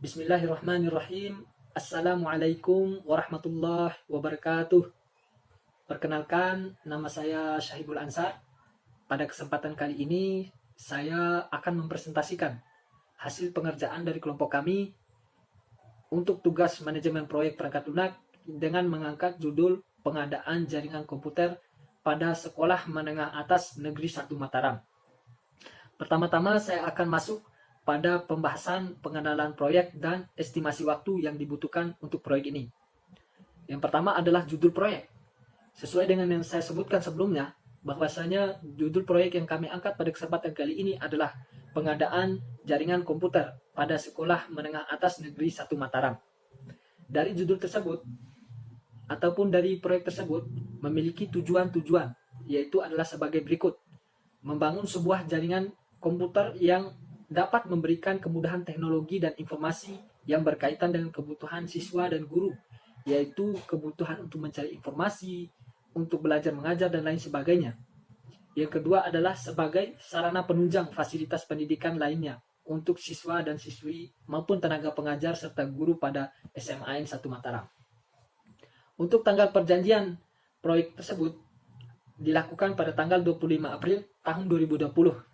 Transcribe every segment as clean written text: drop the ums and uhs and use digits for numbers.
Bismillahirrahmanirrahim. Assalamualaikum warahmatullahi wabarakatuh. Perkenalkan, nama saya Syahibul Ansar. Pada kesempatan kali ini, saya akan mempresentasikan hasil pengerjaan dari kelompok kami untuk tugas manajemen proyek perangkat lunak dengan mengangkat judul pengadaan jaringan komputer pada Sekolah Menengah Atas Negeri 1 Mataram. Pertama-tama saya akan masuk pada pembahasan pengenalan proyek dan estimasi waktu yang dibutuhkan untuk proyek ini. Yang pertama adalah judul proyek. Sesuai dengan yang saya sebutkan sebelumnya, bahwasanya judul proyek yang kami angkat pada kesempatan kali ini adalah pengadaan jaringan komputer pada Sekolah Menengah Atas Negeri 1 Mataram. Dari judul tersebut, ataupun dari proyek tersebut, memiliki tujuan-tujuan, yaitu adalah sebagai berikut. Membangun sebuah jaringan komputer yang dapat memberikan kemudahan teknologi dan informasi yang berkaitan dengan kebutuhan siswa dan guru, yaitu kebutuhan untuk mencari informasi, untuk belajar mengajar, dan lain sebagainya. Yang kedua adalah sebagai sarana penunjang fasilitas pendidikan lainnya untuk siswa dan siswi maupun tenaga pengajar serta guru pada SMAN 1 Mataram. Untuk tanggal perjanjian proyek tersebut dilakukan pada tanggal 25 April tahun 2020.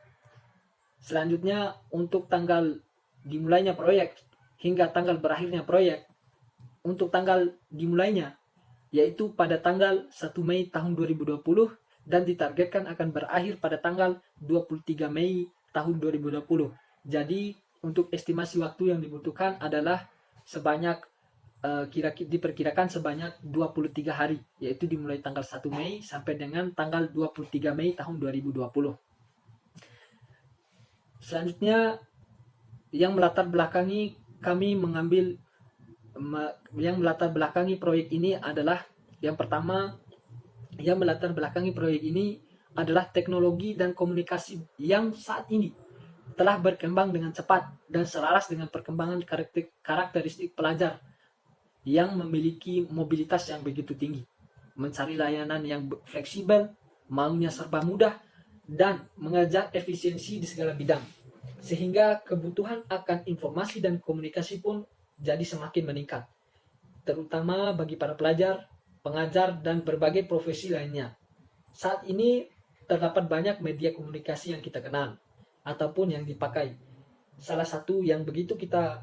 Selanjutnya, untuk tanggal dimulainya proyek hingga tanggal berakhirnya proyek, untuk tanggal dimulainya yaitu pada tanggal 1 Mei tahun 2020 dan ditargetkan akan berakhir pada tanggal 23 Mei tahun 2020. Jadi, untuk estimasi waktu yang dibutuhkan adalah sebanyak diperkirakan sebanyak 23 hari, yaitu dimulai tanggal 1 Mei sampai dengan tanggal 23 Mei tahun 2020. Selanjutnya, yang melatar belakangi proyek ini adalah yang pertama, yang melatar belakangi proyek ini adalah teknologi dan komunikasi yang saat ini telah berkembang dengan cepat dan selaras dengan perkembangan karakteristik pelajar yang memiliki mobilitas yang begitu tinggi, mencari layanan yang fleksibel, maunya serba mudah, dan mengejar efisiensi di segala bidang, sehingga kebutuhan akan informasi dan komunikasi pun jadi semakin meningkat, terutama bagi para pelajar, pengajar, dan berbagai profesi lainnya. Saat ini terdapat banyak media komunikasi yang kita kenal ataupun yang dipakai. Salah satu yang begitu kita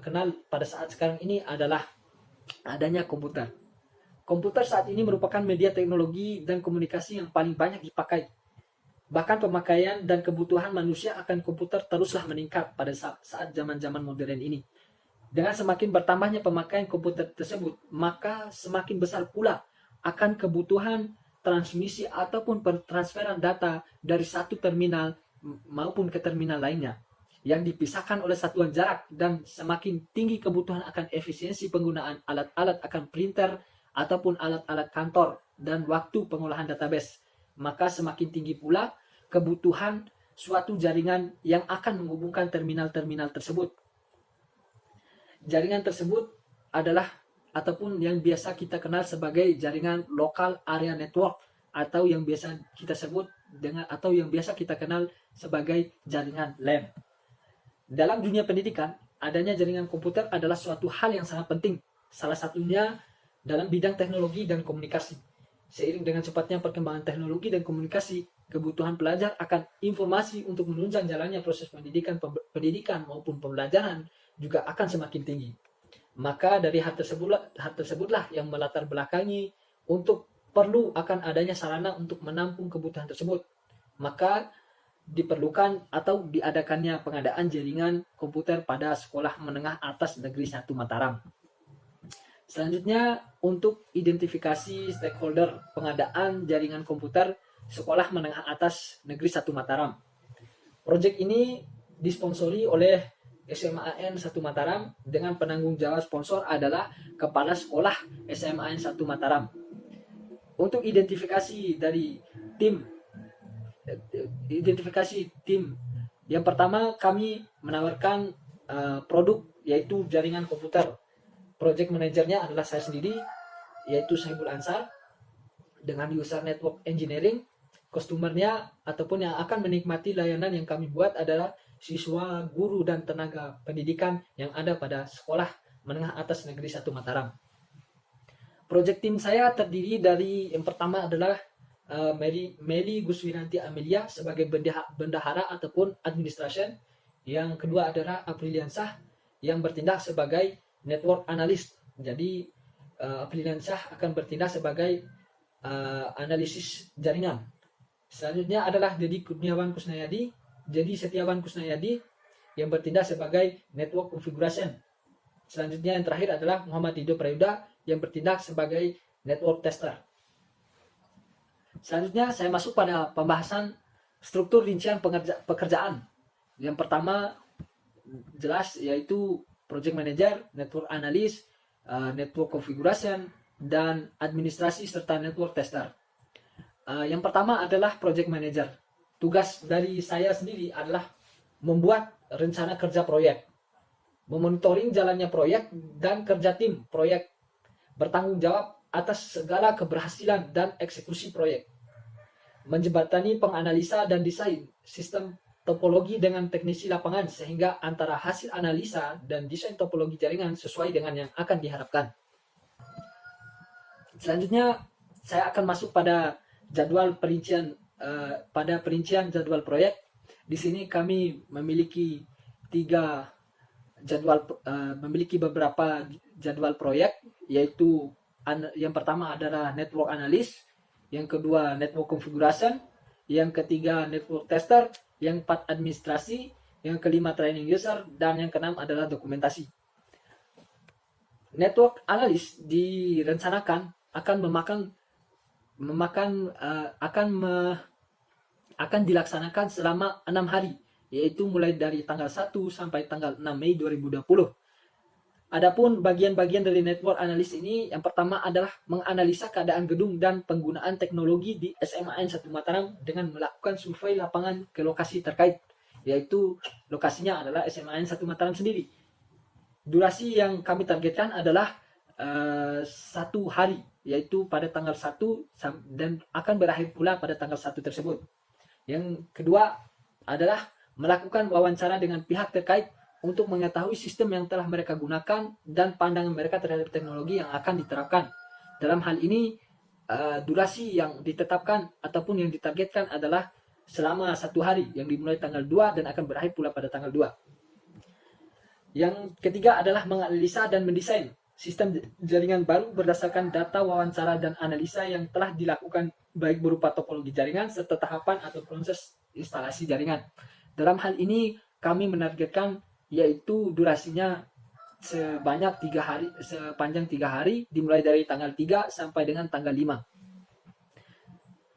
kenal pada saat sekarang ini adalah adanya komputer. Komputer saat ini merupakan media teknologi dan komunikasi yang paling banyak dipakai. Bahkan pemakaian dan kebutuhan manusia akan komputer teruslah meningkat pada saat zaman-zaman modern ini. Dengan semakin bertambahnya pemakaian komputer tersebut, maka semakin besar pula akan kebutuhan transmisi ataupun transferan data dari satu terminal maupun ke terminal lainnya yang dipisahkan oleh satuan jarak, dan semakin tinggi kebutuhan akan efisiensi penggunaan alat-alat akan printer ataupun alat-alat kantor dan waktu pengolahan database, maka semakin tinggi pula kebutuhan suatu jaringan yang akan menghubungkan terminal-terminal tersebut. Jaringan tersebut adalah ataupun yang biasa kita kenal sebagai jaringan local area network, atau yang biasa kita sebut dengan atau yang biasa kita kenal sebagai jaringan LAN. Dalam dunia pendidikan, adanya jaringan komputer adalah suatu hal yang sangat penting. Salah satunya dalam bidang teknologi dan komunikasi. Seiring dengan cepatnya perkembangan teknologi dan komunikasi, kebutuhan pelajar akan informasi untuk menunjang jalannya proses pendidikan maupun pembelajaran juga akan semakin tinggi. Maka dari hal tersebutlah yang melatar belakangi untuk perlu akan adanya sarana untuk menampung kebutuhan tersebut. Maka diperlukan atau diadakannya pengadaan jaringan komputer pada Sekolah Menengah Atas Negeri 1 Mataram. Selanjutnya, untuk identifikasi stakeholder pengadaan jaringan komputer Sekolah Menengah Atas Negeri 1 Mataram. Proyek ini disponsori oleh SMAN 1 Mataram dengan penanggung jawab sponsor adalah Kepala Sekolah SMAN 1 Mataram. Untuk identifikasi tim, yang pertama kami menawarkan produk, yaitu jaringan komputer. Project manajernya adalah saya sendiri, yaitu Syahibul Ansar, dengan user network engineering. Customernya ataupun yang akan menikmati layanan yang kami buat adalah siswa, guru, dan tenaga pendidikan yang ada pada Sekolah Menengah Atas Negeri 1 Mataram. Proyek tim saya terdiri dari yang pertama adalah Meli Guswiranti Amelia sebagai bendahara ataupun administration. Yang kedua adalah Apriliansah yang bertindak sebagai network analyst. Jadi Apriliansah akan bertindak sebagai analisis jaringan. Selanjutnya adalah Dedi Kurniawan Kusnayadi. Jadi Setiawan Kusnayadi yang bertindak sebagai network configuration. Selanjutnya yang terakhir adalah Muhammad Dido Prayuda yang bertindak sebagai network tester. Selanjutnya saya masuk pada pembahasan struktur rincian pekerjaan. Yang pertama jelas yaitu project manager, network analyst, network configuration, dan administrasi serta network tester. Yang pertama adalah project manager. Tugas dari saya sendiri adalah membuat rencana kerja proyek, memonitoring jalannya proyek, dan kerja tim proyek bertanggung jawab atas segala keberhasilan dan eksekusi proyek, menjembatani penganalisa dan desain sistem topologi dengan teknisi lapangan sehingga antara hasil analisa dan desain topologi jaringan sesuai dengan yang akan diharapkan. Selanjutnya saya akan masuk pada jadwal perincian perincian jadwal proyek. Di sini kami memiliki beberapa jadwal proyek, yaitu yang pertama adalah network analyst, yang kedua network configuration, yang ketiga network tester, yang keempat administrasi, yang kelima training user, dan yang keenam adalah dokumentasi. Network analyst direncanakan akan dilaksanakan selama 6 hari, yaitu mulai dari tanggal 1 sampai tanggal 6 Mei 2020. Adapun bagian-bagian dari network analyst ini, yang pertama adalah menganalisa keadaan gedung dan penggunaan teknologi di SMAN 1 Mataram dengan melakukan survei lapangan ke lokasi terkait, yaitu lokasinya adalah SMAN 1 Mataram sendiri. Durasi yang kami targetkan adalah 1 hari, yaitu pada tanggal 1 dan akan berakhir pula pada tanggal 1 tersebut. Yang kedua adalah melakukan wawancara dengan pihak terkait untuk mengetahui sistem yang telah mereka gunakan dan pandangan mereka terhadap teknologi yang akan diterapkan. Dalam hal ini, durasi yang ditetapkan ataupun yang ditargetkan adalah selama 1 hari, yang dimulai tanggal 2 dan akan berakhir pula pada tanggal 2. Yang ketiga adalah menganalisa dan mendesain sistem jaringan baru berdasarkan data wawancara dan analisa yang telah dilakukan, baik berupa topologi jaringan serta tahapan atau proses instalasi jaringan. Dalam hal ini kami menargetkan yaitu durasinya sepanjang 3 hari dimulai dari tanggal 3 sampai dengan tanggal 5.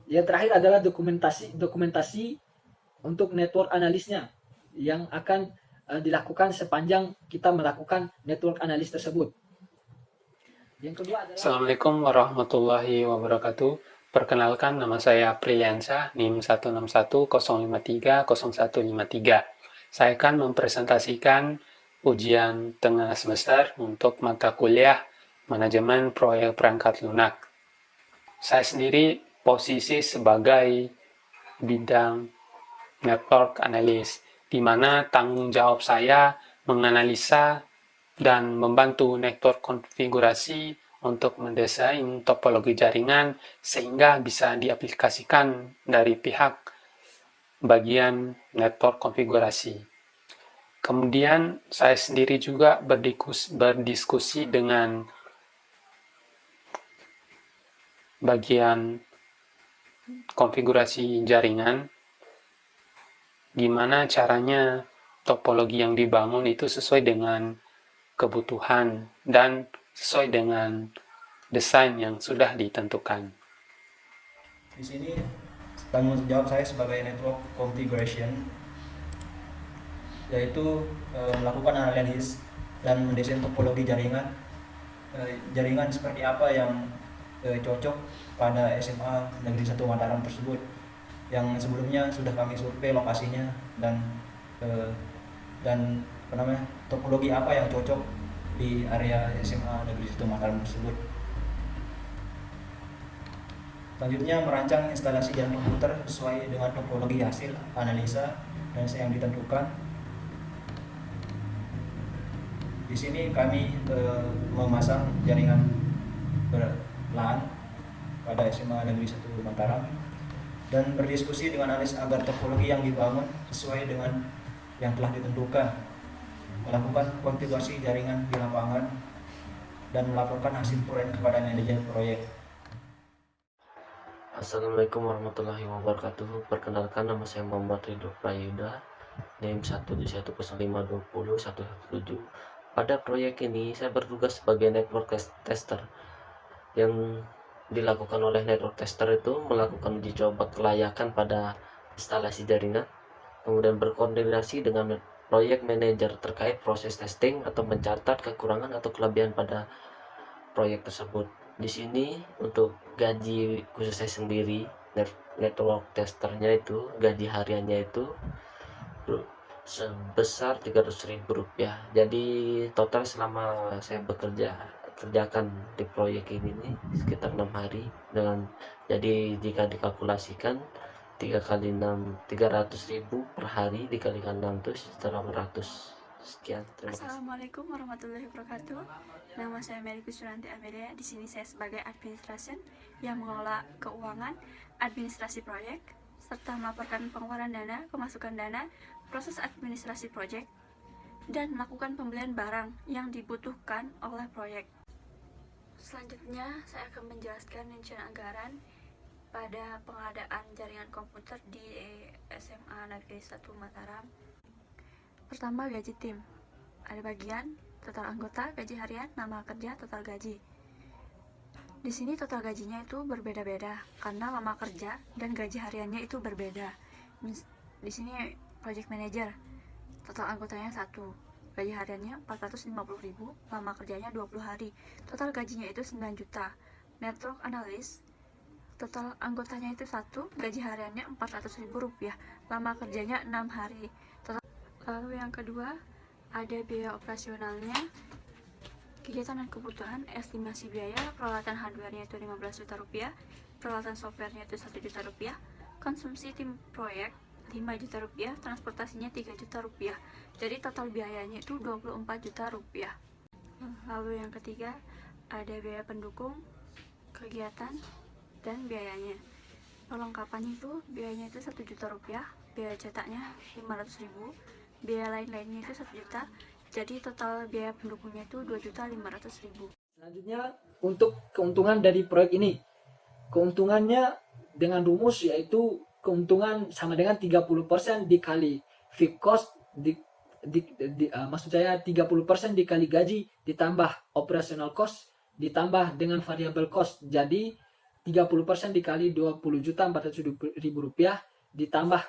Yang terakhir adalah dokumentasi untuk network analisnya yang akan dilakukan sepanjang kita melakukan network analis tersebut. Yang kedua adalah Assalamualaikum warahmatullahi wabarakatuh. Perkenalkan, nama saya Apriliansah, NIM 1610530130153. Saya akan mempresentasikan ujian tengah semester untuk mata kuliah Manajemen Proyek Perangkat Lunak. Saya sendiri posisi sebagai bidang network analyst, di mana tanggung jawab saya menganalisa dan membantu network konfigurasi untuk mendesain topologi jaringan sehingga bisa diaplikasikan dari pihak bagian network konfigurasi. Kemudian saya sendiri juga berdiskusi dengan bagian konfigurasi jaringan, gimana caranya topologi yang dibangun itu sesuai dengan kebutuhan dan sesuai dengan desain yang sudah ditentukan. Di sini tanggung jawab saya sebagai network configuration, yaitu melakukan analisis dan mendesain topologi jaringan, jaringan seperti apa yang cocok pada SMA Negeri 1 Mataram tersebut, yang sebelumnya sudah kami survei lokasinya dan topologi apa yang cocok di area SMA Negeri 1 Mataram tersebut. Selanjutnya merancang instalasi jaringan komputer sesuai dengan topologi hasil analisa dan yang ditentukan, Di sini kami memasang jaringan LAN pada SMA Negeri 1 Mataram dan berdiskusi dengan analis agar topologi yang dibangun sesuai dengan yang telah ditentukan, melakukan konfigurasi jaringan di lapangan, dan melaporkan hasil proyek kepada manajer proyek. Assalamualaikum warahmatullahi wabarakatuh. Perkenalkan, nama saya Muhammad Ridho Prayuda, NIM 17105201117. Pada proyek ini saya bertugas sebagai network tester. Yang dilakukan oleh network tester itu melakukan uji coba kelayakan pada instalasi jaringan, kemudian berkoordinasi dengan proyek manajer terkait proses testing atau mencatat kekurangan atau kelebihan pada proyek tersebut. Di sini untuk gaji khusus saya sendiri, network testernya itu gaji hariannya itu sebesar Rp300.000. Jadi total selama saya kerjakan di proyek ini nih sekitar 6 hari, dengan jadi jika dikalkulasikan 3 kali 6 300.000 per hari dikalikan 6 itu sekitar 800. Sekian, terima kasih. Assalamualaikum warahmatullahi wabarakatuh. Nama saya Melika Suranti Amelia. Di sini saya sebagai administration yang mengelola keuangan, administrasi proyek, serta melaporkan pengeluaran dana, pemasukan dana, proses administrasi proyek, dan melakukan pembelian barang yang dibutuhkan oleh proyek. Selanjutnya, saya akan menjelaskan rincian anggaran pada pengadaan jaringan komputer di SMA Negeri 1 Mataram. Pertama, gaji tim. Ada bagian total anggota, gaji harian, nama kerja, total gaji. Di sini total gajinya itu berbeda-beda karena lama kerja dan gaji hariannya itu berbeda. Di sini project manager, total anggotanya 1, gaji hariannya 450.000, lama kerjanya 20 hari. Total gajinya itu 9 juta. Network analyst, total anggotanya itu 1, gaji hariannya Rp400.000, lama kerjanya 6 hari. Lalu yang kedua, ada biaya operasionalnya, kegiatan dan kebutuhan, estimasi biaya, peralatan hardware-nya itu Rp15 juta, peralatan software-nya itu Rp1 juta, konsumsi tim proyek Rp5 juta, transportasinya Rp3 juta. Jadi total biayanya itu Rp24 juta. Lalu yang ketiga, ada biaya pendukung, kegiatan, dan biayanya. Perlengkapannya itu biayanya itu Rp1 juta, biaya cetaknya Rp500.000, biaya lain-lainnya itu 1 juta. Jadi total biaya pendukungnya itu Rp2.500.000. Selanjutnya, untuk keuntungan dari proyek ini, keuntungannya dengan rumus yaitu keuntungan sama dengan 30% dikali fixed cost maksud saya 30% dikali gaji ditambah operational cost ditambah dengan variable cost. Jadi 30% dikali Rp20.400.000 ditambah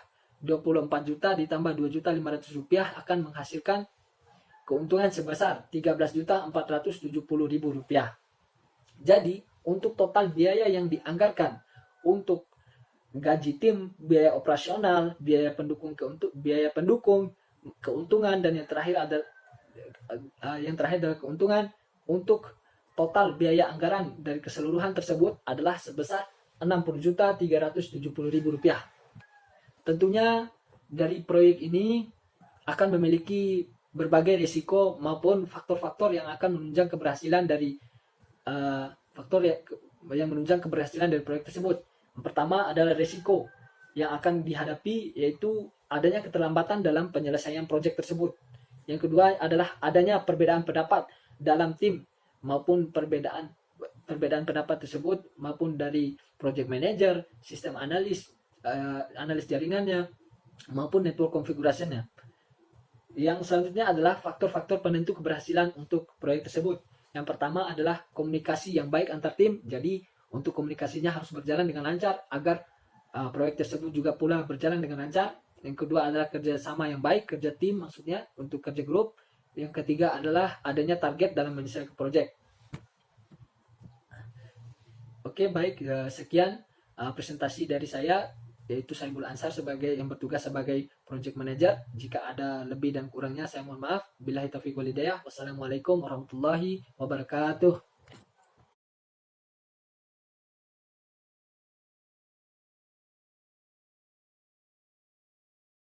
Rp24 juta ditambah Rp2.500.000 akan menghasilkan keuntungan sebesar Rp13.470.000. Jadi untuk total biaya yang dianggarkan untuk gaji tim, biaya operasional, biaya pendukung, keuntungan, dan yang terakhir adalah keuntungan, untuk total biaya anggaran dari keseluruhan tersebut adalah sebesar Rp60.370.000. Tentunya dari proyek ini akan memiliki berbagai risiko maupun faktor-faktor yang akan menunjang keberhasilan dari proyek tersebut. Yang pertama adalah risiko yang akan dihadapi, yaitu adanya keterlambatan dalam penyelesaian proyek tersebut. Yang kedua adalah adanya perbedaan pendapat dalam tim maupun perbedaan pendapat tersebut maupun dari project manager, sistem analis jaringannya maupun network konfigurasinya. Yang selanjutnya adalah faktor-faktor penentu keberhasilan untuk proyek tersebut. Yang pertama adalah komunikasi yang baik antar tim. Jadi untuk komunikasinya harus berjalan dengan lancar agar proyek tersebut juga pula berjalan dengan lancar. Yang kedua adalah kerjasama yang baik, kerja tim maksudnya untuk kerja grup. Yang ketiga adalah adanya target dalam menyelesaikan proyek. Oke, baik, sekian presentasi dari saya, yaitu Saibul Ansar yang bertugas sebagai project manager. Jika ada lebih dan kurangnya saya mohon maaf. Billahi taufiq wal hidayah. Wassalamualaikum warahmatullahi wabarakatuh.